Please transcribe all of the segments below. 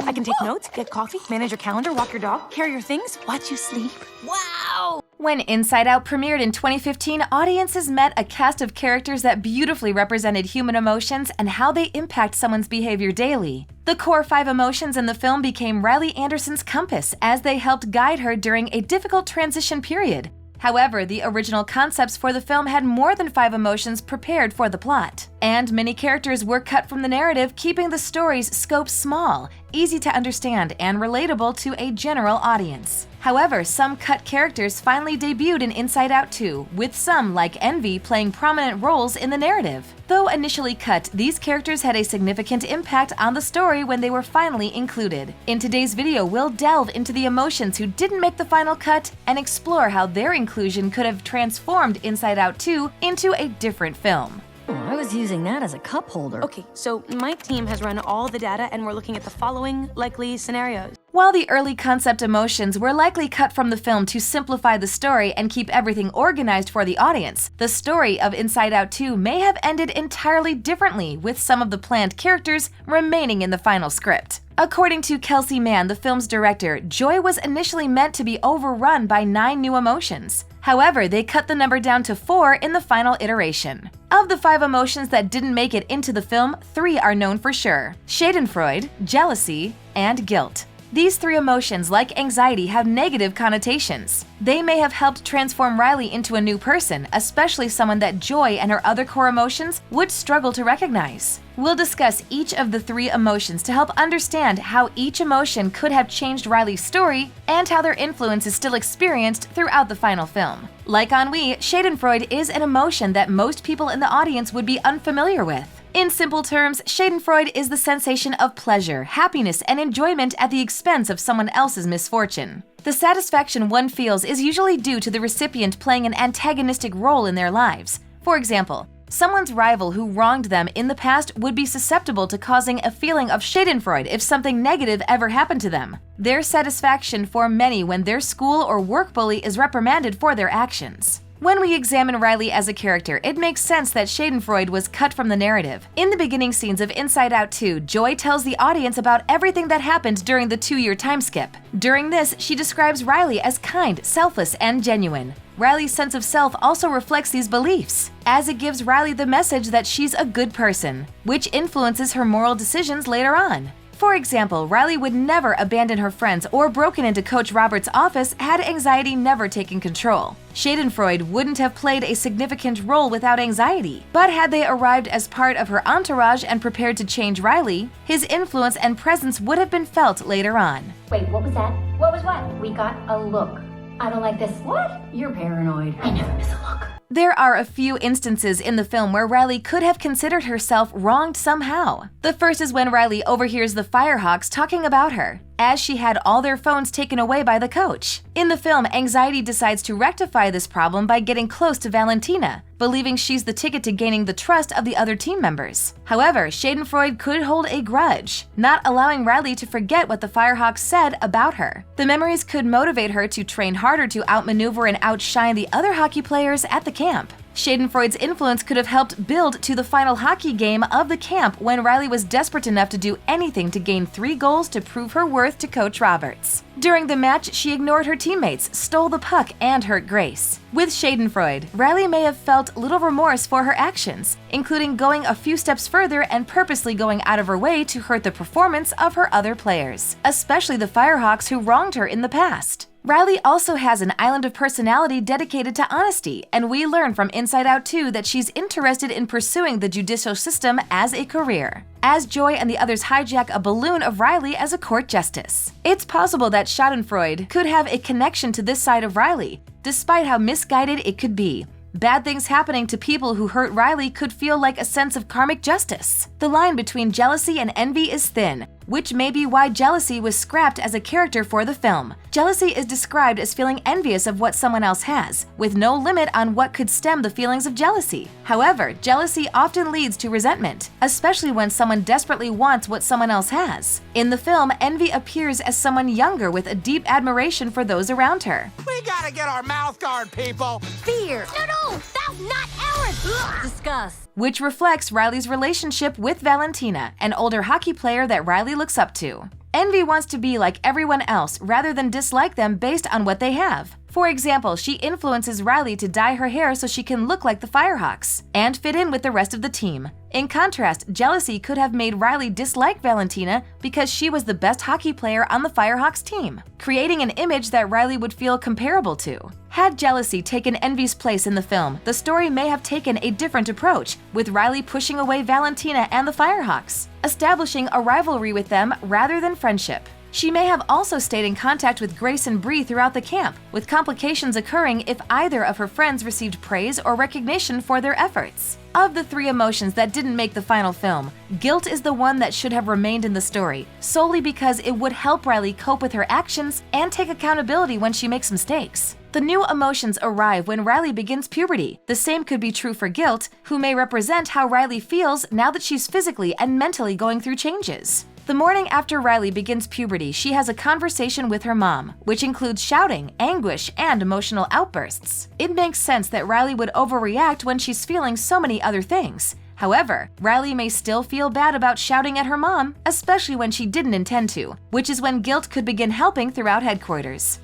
I can take notes, get coffee, manage your calendar, walk your dog, carry your things, watch you sleep. Wow! When Inside Out premiered in 2015, audiences met a cast of characters that beautifully represented human emotions and how they impact someone's behavior daily. The core 5 emotions in the film became Riley Anderson's compass as they helped guide her during a difficult transition period. However, the original concepts for the film had more than 5 emotions prepared for the plot, and many characters were cut from the narrative, keeping the story's scope small, easy to understand, and relatable to a general audience. However, some cut characters finally debuted in Inside Out 2, with some, like Envy, playing prominent roles in the narrative. Though initially cut, these characters had a significant impact on the story when they were finally included. In today's video, we'll delve into the emotions who didn't make the final cut and explore how their inclusion could have transformed Inside Out 2 into a different film. Oh, I was using that as a cup holder. Okay, so my team has run all the data and we're looking at the following likely scenarios. While the early concept emotions were likely cut from the film to simplify the story and keep everything organized for the audience, the story of Inside Out 2 may have ended entirely differently, with some of the planned characters remaining in the final script. According to Kelsey Mann, the film's director, joy was initially meant to be overrun by 9 new emotions. However, they cut the number down to 4 in the final iteration. Of the 5 emotions that didn't make it into the film, 3 are known for sure: Schadenfreude, jealousy, and guilt. These 3 emotions, like anxiety, have negative connotations. They may have helped transform Riley into a new person, especially someone that joy and her other core emotions would struggle to recognize. We'll discuss each of the 3 emotions to help understand how each emotion could have changed Riley's story and how their influence is still experienced throughout the final film. Like ennui, Schadenfreude is an emotion that most people in the audience would be unfamiliar with. In simple terms, Schadenfreude is the sensation of pleasure, happiness, and enjoyment at the expense of someone else's misfortune. The satisfaction one feels is usually due to the recipient playing an antagonistic role in their lives. For example, someone's rival who wronged them in the past would be susceptible to causing a feeling of Schadenfreude if something negative ever happened to them. There's satisfaction for many when their school or work bully is reprimanded for their actions. When we examine Riley as a character, it makes sense that Schadenfreude was cut from the narrative. In the beginning scenes of Inside Out 2, Joy tells the audience about everything that happened during the 2-year time skip. During this, she describes Riley as kind, selfless, and genuine. Riley's sense of self also reflects these beliefs, as it gives Riley the message that she's a good person, which influences her moral decisions later on. For example, Riley would never abandon her friends or broken into Coach Roberts' office had anxiety never taken control. Schadenfreude wouldn't have played a significant role without anxiety, but had they arrived as part of her entourage and prepared to change Riley, his influence and presence would have been felt later on. Wait, what was that? What was what? We got a look. I don't like this. What? You're paranoid. I never miss a look. There are a few instances in the film where Riley could have considered herself wronged somehow. The first is when Riley overhears the Firehawks talking about her, as she had all their phones taken away by the coach. In the film, Anxiety decides to rectify this problem by getting close to Valentina, believing she's the ticket to gaining the trust of the other team members. However, Schadenfreude could hold a grudge, not allowing Riley to forget what the Firehawks said about her. The memories could motivate her to train harder to outmaneuver and outshine the other hockey players at the camp. Schadenfreude's influence could have helped build to the final hockey game of the camp when Riley was desperate enough to do anything to gain 3 goals to prove her worth to Coach Roberts. During the match, she ignored her teammates, stole the puck, and hurt Grace. With Schadenfreude, Riley may have felt little remorse for her actions, including going a few steps further and purposely going out of her way to hurt the performance of her other players, especially the Firehawks who wronged her in the past. Riley also has an island of personality dedicated to honesty, and we learn from Inside Out 2 that she's interested in pursuing the judicial system as a career, as Joy and the others hijack a balloon of Riley as a court justice. It's possible that Schadenfreude could have a connection to this side of Riley, despite how misguided it could be. Bad things happening to people who hurt Riley could feel like a sense of karmic justice. The line between jealousy and envy is thin, which may be why jealousy was scrapped as a character for the film. Jealousy is described as feeling envious of what someone else has, with no limit on what could stem the feelings of jealousy. However, jealousy often leads to resentment, especially when someone desperately wants what someone else has. In the film, envy appears as someone younger with a deep admiration for those around her. We gotta get our mouth guard, people! Fear! No, that's not ours! Discuss. Which reflects Riley's relationship with Valentina, an older hockey player that Riley looks up to. Envy wants to be like everyone else rather than dislike them based on what they have. For example, she influences Riley to dye her hair so she can look like the Firehawks and fit in with the rest of the team. In contrast, jealousy could have made Riley dislike Valentina because she was the best hockey player on the Firehawks team, creating an image that Riley would feel comparable to. Had jealousy taken Envy's place in the film, the story may have taken a different approach, with Riley pushing away Valentina and the Firehawks, establishing a rivalry with them rather than friendship. She may have also stayed in contact with Grace and Bree throughout the camp, with complications occurring if either of her friends received praise or recognition for their efforts. Of the three emotions that didn't make the final film, guilt is the one that should have remained in the story, solely because it would help Riley cope with her actions and take accountability when she makes mistakes. The new emotions arrive when Riley begins puberty. The same could be true for guilt, who may represent how Riley feels now that she's physically and mentally going through changes. The morning after Riley begins puberty, she has a conversation with her mom, which includes shouting, anguish, and emotional outbursts. It makes sense that Riley would overreact when she's feeling so many other things. However, Riley may still feel bad about shouting at her mom, especially when she didn't intend to, which is when guilt could begin helping throughout headquarters.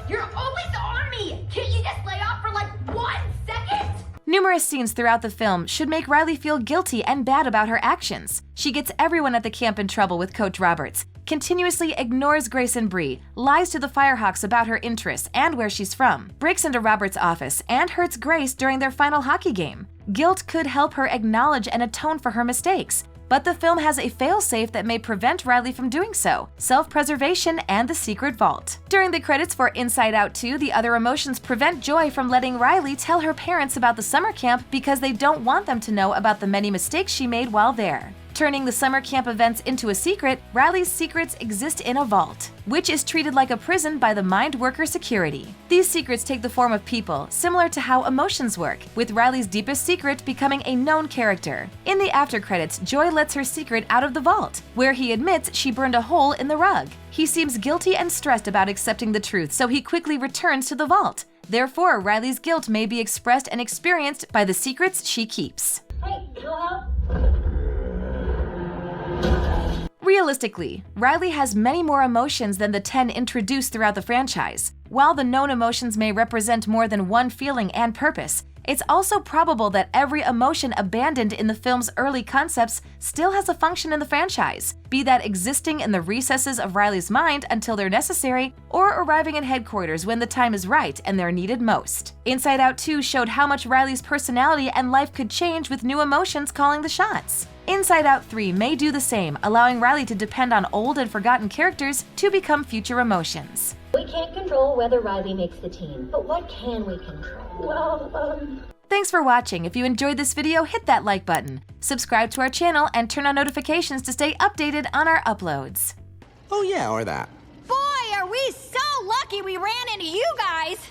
You're always on me! Can't you just lay off for like 1 second? Numerous scenes throughout the film should make Riley feel guilty and bad about her actions. She gets everyone at the camp in trouble with Coach Roberts, continuously ignores Grace and Bree, lies to the Firehawks about her interests and where she's from, breaks into Roberts' office, and hurts Grace during their final hockey game. Guilt could help her acknowledge and atone for her mistakes, but the film has a failsafe that may prevent Riley from doing so: self-preservation and the secret vault. During the credits for Inside Out 2, the other emotions prevent Joy from letting Riley tell her parents about the summer camp because they don't want them to know about the many mistakes she made while there. Turning the summer camp events into a secret, Riley's secrets exist in a vault, which is treated like a prison by the Mind Worker Security. These secrets take the form of people, similar to how emotions work, with Riley's deepest secret becoming a known character. In the after credits, Joy lets her secret out of the vault, where he admits she burned a hole in the rug. He seems guilty and stressed about accepting the truth, so he quickly returns to the vault. Therefore, Riley's guilt may be expressed and experienced by the secrets she keeps. Hey, hello? Realistically, Riley has many more emotions than the 10 introduced throughout the franchise. While the known emotions may represent more than one feeling and purpose, it's also probable that every emotion abandoned in the film's early concepts still has a function in the franchise, be that existing in the recesses of Riley's mind until they're necessary, or arriving in headquarters when the time is right and they're needed most. Inside Out 2 showed how much Riley's personality and life could change with new emotions calling the shots. Inside Out 3 may do the same, allowing Riley to depend on old and forgotten characters to become future emotions. We can't control whether Riley makes the team, but what can we control? Well, Thanks for watching. If you enjoyed this video, hit that like button, subscribe to our channel, and turn on notifications to stay updated on our uploads. Oh yeah, or that. Boy, are we so lucky we ran into you guys!